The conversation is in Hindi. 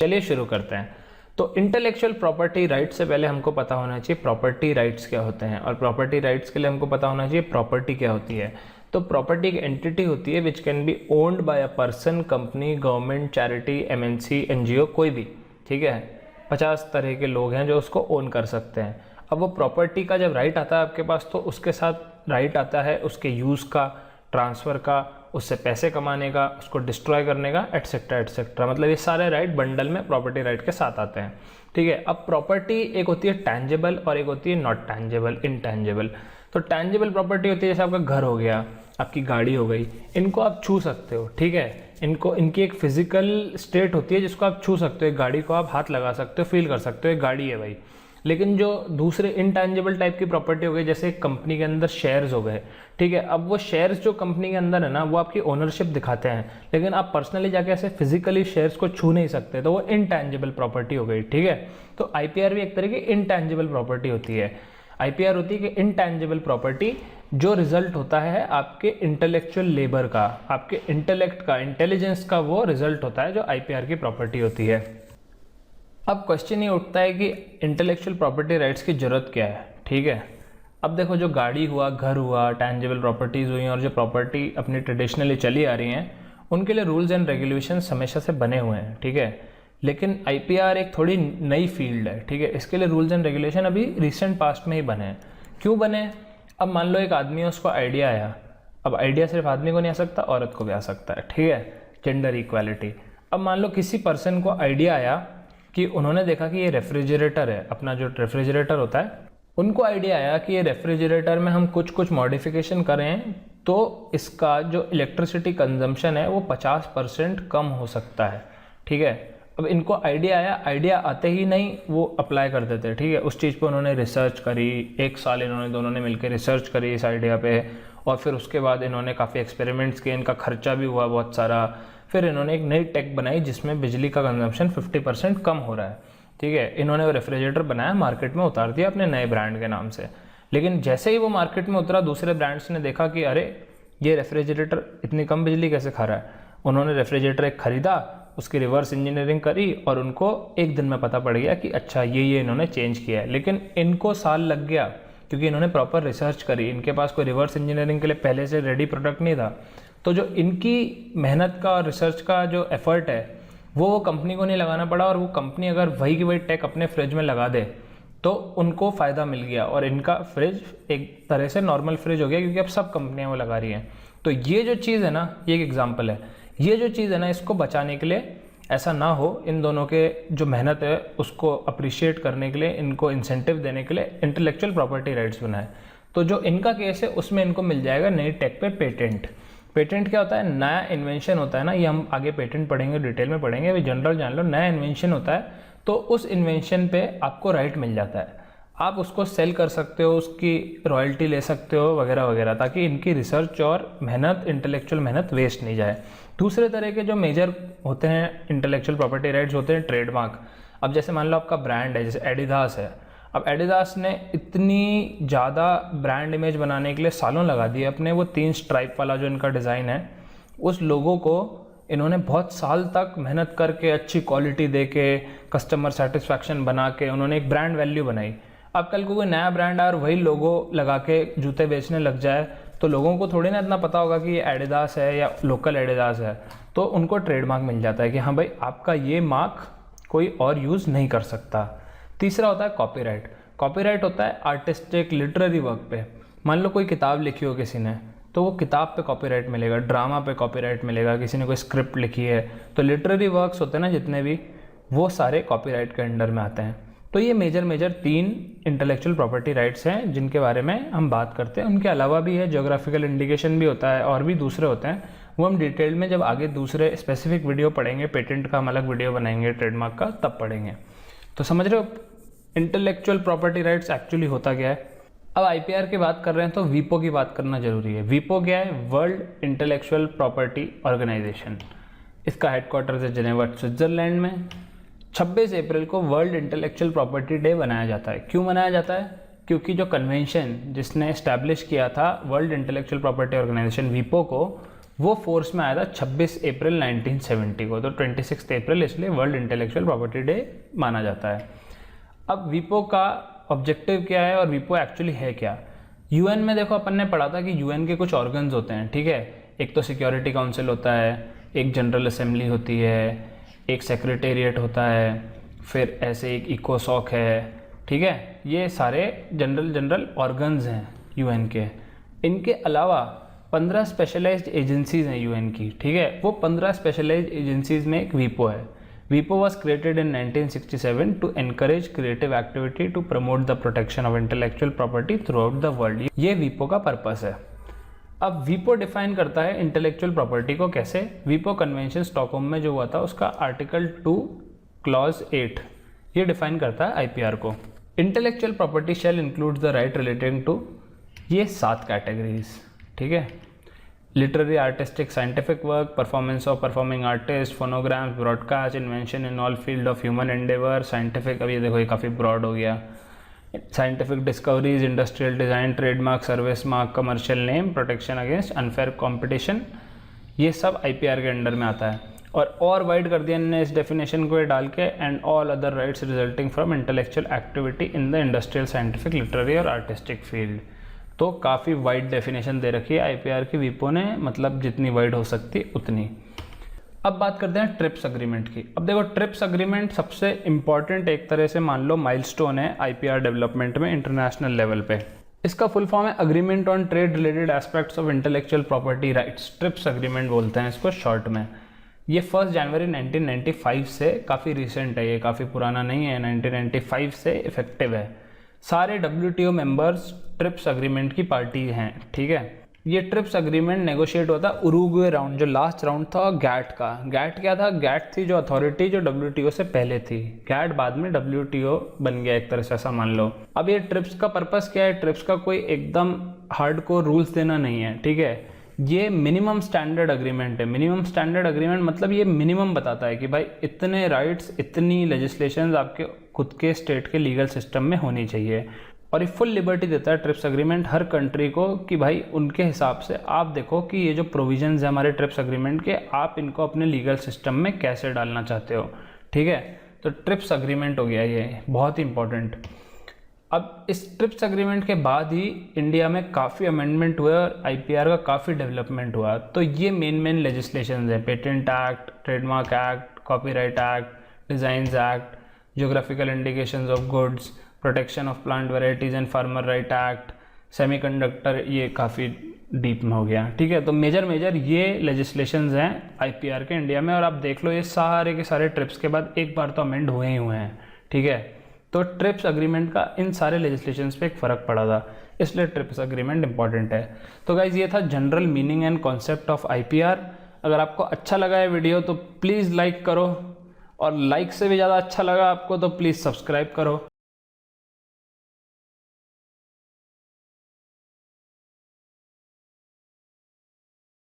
चलिए शुरू करते हैं। तो इंटेलेक्चुअल प्रॉपर्टी राइट्स से पहले हमको पता होना चाहिए प्रॉपर्टी राइट्स क्या होते हैं, और प्रॉपर्टी राइट्स के लिए हमको पता होना चाहिए प्रॉपर्टी क्या होती है। तो प्रॉपर्टी एक एंटिटी होती है which can be owned by a person, company, government, charity, MNC, NGO, कोई भी, ठीक है। 50 तरह के लोग हैं जो उसको ओन कर सकते हैं। अब वो प्रॉपर्टी का जब राइट आता है आपके पास, तो उसके साथ राइट आता है उसके यूज़ का, ट्रांसफ़र का, उससे पैसे कमाने का, उसको डिस्ट्रॉय करने का, एटसेट्रा एटसेट्रा। मतलब ये सारे राइट बंडल में प्रॉपर्टी राइट के साथ आते हैं, ठीक है। अब प्रॉपर्टी एक होती है टैंजेबल और एक होती है नॉट टैंजेबल, इनटैंजेबल। तो टैंजेबल प्रॉपर्टी होती है जैसे आपका घर हो गया, आपकी गाड़ी हो गई, इनको आप छू सकते हो, ठीक है। इनकी एक फिजिकल स्टेट होती है जिसको आप छू सकते हो, एक गाड़ी को आप हाथ लगा सकते हो, फील कर सकते हो, एक गाड़ी है भाई। लेकिन जो दूसरे इनटैंजिबल टाइप की प्रॉपर्टी हो गई, जैसे कंपनी के अंदर शेयर्स हो गए, ठीक है। अब वो शेयर्स जो कंपनी के अंदर है ना, वो आपकी ओनरशिप दिखाते हैं, लेकिन आप पर्सनली जाके ऐसे फिजिकली शेयर्स को छू नहीं सकते, तो वो इनटैंजिबल प्रॉपर्टी हो गई, ठीक है। तो आईपीआर भी एक तरह की इनटैंजिबल प्रॉपर्टी होती है। आईपीआर होती है कि इनटैंजिबल प्रॉपर्टी जो रिजल्ट होता है आपके इंटेलेक्चुअल लेबर का, आपके इंटेलेक्ट का, इंटेलिजेंस का, वो रिजल्ट होता है जो आईपीआर की प्रॉपर्टी होती है। अब क्वेश्चन ये उठता है कि इंटेलेक्चुअल प्रॉपर्टी राइट्स की ज़रूरत क्या है, ठीक है। अब देखो, जो गाड़ी हुआ, घर हुआ, टैंजिबल प्रॉपर्टीज़ हुई, और जो प्रॉपर्टी अपनी ट्रेडिशनली चली आ रही हैं, उनके लिए रूल्स एंड रेगुलेशंस हमेशा से बने हुए हैं, ठीक है। लेकिन आईपीआर एक थोड़ी नई फील्ड है, ठीक है। इसके लिए रूल्स एंड रेगुलेशन अभी रिसेंट पास्ट में ही बने हैं। क्यों बने? अब मान लो एक आदमी है, उसको आइडिया आया। अब आइडिया सिर्फ आदमी को नहीं आ सकता, औरत को भी आ सकता है, ठीक है, जेंडर इक्वालिटी। अब मान लो किसी पर्सन को आइडिया आया कि उन्होंने देखा कि ये रेफ्रिजरेटर है, अपना जो रेफ्रिजरेटर होता है, उनको आइडिया आया कि ये रेफ्रिजरेटर में हम कुछ कुछ मॉडिफिकेशन करें तो इसका जो इलेक्ट्रिसिटी कंजम्पशन है वो 50% कम हो सकता है, ठीक है। अब इनको आइडिया आया, आइडिया आते ही नहीं वो अप्लाई कर देते, ठीक है। उस चीज़ पे उन्होंने रिसर्च करी, 1 साल इन्होंने दोनों ने मिलकर रिसर्च करी इस आइडिया पे, और फिर उसके बाद इन्होंने काफ़ी एक्सपेरिमेंट्स किए, इनका खर्चा भी हुआ बहुत सारा। फिर इन्होंने एक नई टेक बनाई जिसमें बिजली का कंजम्पशन 50% कम हो रहा है, ठीक है। इन्होंने वो रेफ्रिजरेटर बनाया, मार्केट में उतार दिया अपने नए ब्रांड के नाम से। लेकिन जैसे ही वो मार्केट में उतरा, दूसरे ब्रांड्स ने देखा कि अरे ये रेफ्रिजरेटर इतनी कम बिजली कैसे खा रहा है। उन्होंने रेफ्रिजरेटर एक खरीदा, उसकी रिवर्स इंजीनियरिंग करी, और उनको एक दिन में पता पड़ गया कि अच्छा ये इन्होंने चेंज किया है। लेकिन इनको साल लग गया क्योंकि इन्होंने प्रॉपर रिसर्च करी, इनके पास कोई रिवर्स इंजीनियरिंग के लिए पहले से रेडी प्रोडक्ट नहीं था। तो जो इनकी मेहनत का और रिसर्च का जो एफर्ट है वो कंपनी को नहीं लगाना पड़ा, और वो कंपनी अगर वही की वही टेक अपने फ्रिज में लगा दे तो उनको फ़ायदा मिल गया, और इनका फ्रिज एक तरह से नॉर्मल फ्रिज हो गया क्योंकि अब सब कंपनियां वो लगा रही हैं। तो ये जो चीज़ है ना, ये एक एग्जाम्पल है। ये जो चीज़ है ना, इसको बचाने के लिए, ऐसा ना हो, इन दोनों के जो मेहनत है उसको अप्रिशिएट करने के लिए, इनको इंसेंटिव देने के लिए इंटेलेक्चुअल प्रॉपर्टी राइट्स बनाए। तो जो इनका केस है उसमें इनको मिल जाएगा नई टेक पे पेटेंट। पेटेंट क्या होता है? नया इन्वेंशन होता है ना, ये हम आगे पेटेंट पढ़ेंगे, डिटेल में पढ़ेंगे, अभी जनरल जान लो। नया इन्वेंशन होता है तो उस इन्वेंशन पे आपको राइट मिल जाता है, आप उसको सेल कर सकते हो, उसकी रॉयल्टी ले सकते हो वगैरह वगैरह, ताकि इनकी रिसर्च और मेहनत, इंटेलेक्चुअल मेहनत वेस्ट नहीं जाए। दूसरे तरह के जो मेजर होते हैं इंटेलेक्चुअल प्रॉपर्टी राइट्स होते हैं ट्रेडमार्क। अब जैसे मान लो आपका ब्रांड है, जैसे एडिडास है। अब एडिडास ने इतनी ज़्यादा ब्रांड इमेज बनाने के लिए सालों लगा दिए अपने, वो 3 स्ट्राइप वाला जो इनका डिज़ाइन है, उस लोगों को इन्होंने बहुत साल तक मेहनत करके, अच्छी क्वालिटी दे के, कस्टमर सेटिस्फैक्शन बना के उन्होंने एक ब्रांड वैल्यू बनाई। अब कल को कोई नया ब्रांड आए और वही लोगो लगा के जूते बेचने लग जाए, तो लोगों को थोड़ी ना इतना पता होगा कि ये एडिडास है या लोकल एडिडास है। तो उनको ट्रेडमार्क मिल जाता है कि हाँ भाई, आपका ये मार्क कोई और यूज़ नहीं कर सकता। तीसरा होता है कॉपीराइट। कॉपीराइट होता है आर्टिस्टिक, लिटरेरी वर्क पे। मान लो कोई किताब लिखी हो किसी ने, तो वो किताब पे कॉपीराइट मिलेगा, ड्रामा पे कॉपीराइट मिलेगा, किसी ने कोई स्क्रिप्ट लिखी है, तो लिटरेरी वर्क्स होते हैं ना जितने भी, वो सारे कॉपीराइट के अंडर में आते हैं। तो ये मेजर 3 इंटेलेक्चुअल प्रॉपर्टी राइट्स हैं जिनके बारे में हम बात करते हैं। उनके अलावा भी है, ज्योग्राफिकल इंडिकेशन भी होता है, और भी दूसरे होते हैं, वो हम डिटेल में जब आगे दूसरे स्पेसिफिक वीडियो पढ़ेंगे, पेटेंट का हम अलग वीडियो बनाएंगे, ट्रेडमार्क का, तब पढ़ेंगे। तो समझ रहे हो इंटेलेक्चुअल प्रॉपर्टी राइट्स एक्चुअली होता क्या है। अब आईपीआर की बात कर रहे हैं तो वीपो की बात करना जरूरी है। वीपो क्या है? World intellectual property organization. इसका हेडक्वार्टर्स है जिनेवा, स्विट्जरलैंड में। 26 अप्रैल को वर्ल्ड इंटेलेक्चुअल प्रॉपर्टी डे बनाया जाता है। क्यों मनाया जाता है? क्योंकि जो कन्वेंशन जिसने इस्टेब्लिश किया था वर्ल्ड इंटेलेक्चुअल प्रॉपर्टी ऑर्गेनाइजेशन वीपो को, वो फोर्स में आया था 26 अप्रैल 1970 को। तो 26 अप्रैल इसलिए वर्ल्ड इंटेलेक्चुअल प्रॉपर्टी डे माना जाता है। अब वीपो का ऑब्जेक्टिव क्या है और वीपो एक्चुअली है क्या? यूएन में देखो अपन ने पढ़ा था कि यूएन के कुछ ऑर्गन्स होते हैं, ठीक है। एक तो सिक्योरिटी काउंसिल होता है, एक जनरल असेंबली होती है, एक सेक्रेटेरिएट होता है, फिर ऐसे एक इकोसॉक है, ठीक है। ये सारे जनरल ऑर्गन्स हैं यूएन के। इनके अलावा 15 स्पेशलाइज्ड एजेंसीज हैं यूएन की, ठीक है। वो 15 स्पेशलाइज्ड एजेंसीज में एक वीपो है। वीपो was created in 1967 to encourage creative activity to promote the protection of intellectual property throughout the world. ये वीपो का पर्पस है। अब वीपो डिफाइन करता है इंटेलेक्चुअल प्रॉपर्टी को कैसे। वीपो कन्वेंशन स्टॉकहोम में जो हुआ था उसका आर्टिकल 2 क्लॉज 8 ये डिफाइन करता है आईपीआर को। Intellectual property shall include the right relating to ये 7 कैटेगरीज, ठीक है। Literary, artistic, scientific work, performance of performing artist, phonograms, broadcast, invention in all field of human endeavour, scientific, अब ये देखो ये काफ़ी ब्रॉड हो गया, scientific discoveries, industrial design, trademark, service mark, commercial name, protection against unfair competition, ये सब आईपीआर के अंडर में आता है। और वाइड कर दिया इन्होंने इस डेफिनेशन को ये डाल के, and all other rights resulting from intellectual activity in the industrial, scientific, literary और आर्टिस्टिक फील्ड। तो काफ़ी वाइड डेफिनेशन दे रखी है आईपीआर की वीपो ने, मतलब जितनी वाइड हो सकती उतनी। अब बात करते हैं ट्रिप्स अग्रीमेंट की। अब देखो ट्रिप्स अग्रीमेंट सबसे इंपॉर्टेंट एक तरह से मान लो माइलस्टोन है आईपीआर डेवलपमेंट में इंटरनेशनल लेवल पे। इसका फुल फॉर्म है agreement on trade related aspects of intellectual property rights. Trips agreement बोलते हैं इसको शॉर्ट में। ये 1 जनवरी 1995 से, काफ़ी रिसेंट है ये, काफ़ी पुराना नहीं है, 1995 से इफेक्टिव है। सारे WTO मेंबर्स ट्रिप्स अग्रीमेंट की पार्टी हैं, ठीक है। ये ट्रिप्स अग्रीमेंट नेगोशिएट होता उरुग्वे राउंड, जो लास्ट राउंड था गैट का। गैट क्या था? गैट थी जो अथॉरिटी जो WTO से पहले थी। गैट बाद में WTO बन गया एक तरह से, ऐसा मान लो। अब ये ट्रिप्स का पर्पस क्या है? ट्रिप्स का कोई एकदम हार्डकोर रूल्स देना नहीं है, ठीक है। ये मिनिमम स्टैंडर्ड अग्रीमेंट है। मिनिमम स्टैंडर्ड अग्रीमेंट मतलब ये मिनिमम बताता है कि भाई इतने राइट्स, इतनी लेजिस्लेशंस आपके खुद के स्टेट के लीगल सिस्टम में होनी चाहिए। और ये फुल लिबर्टी देता है ट्रिप्स अग्रीमेंट हर कंट्री को कि भाई उनके हिसाब से आप देखो कि ये जो प्रोविजंस है हमारे ट्रिप्स अग्रीमेंट के, आप इनको अपने लीगल सिस्टम में कैसे डालना चाहते हो, ठीक है। तो ट्रिप्स अग्रीमेंट हो गया ये, बहुत ही इंपॉर्टेंट। अब इस ट्रिप्स अग्रीमेंट के बाद ही इंडिया में काफ़ी अमेंडमेंट हुए और आईपीआर का काफ़ी डेवलपमेंट हुआ। तो ये मेन लेजिस्लेशंस हैं: patent act, trademark act, copyright act, designs act, geographical indications of goods, protection of plant varieties and farmer right act, semiconductor, ये काफ़ी डीप में हो गया, ठीक है। तो मेजर ये लेजिस्लेशंस हैं आईपीआर के इंडिया में। और आप देख लो ये सारे के सारे ट्रिप्स के बाद एक बार तो अमेंड हुए ही हुए हैं, ठीक है। तो ट्रिप्स अग्रीमेंट का इन सारे लेजिस्लेशंस पे एक फ़र्क पड़ा था, इसलिए ट्रिप्स अग्रीमेंट इंपॉर्टेंट है। तो गाइज ये था general meaning and concept of IPR. अगर आपको अच्छा लगा है वीडियो तो प्लीज़ लाइक करो, और लाइक से भी ज़्यादा अच्छा लगा आपको तो प्लीज़ सब्सक्राइब करो।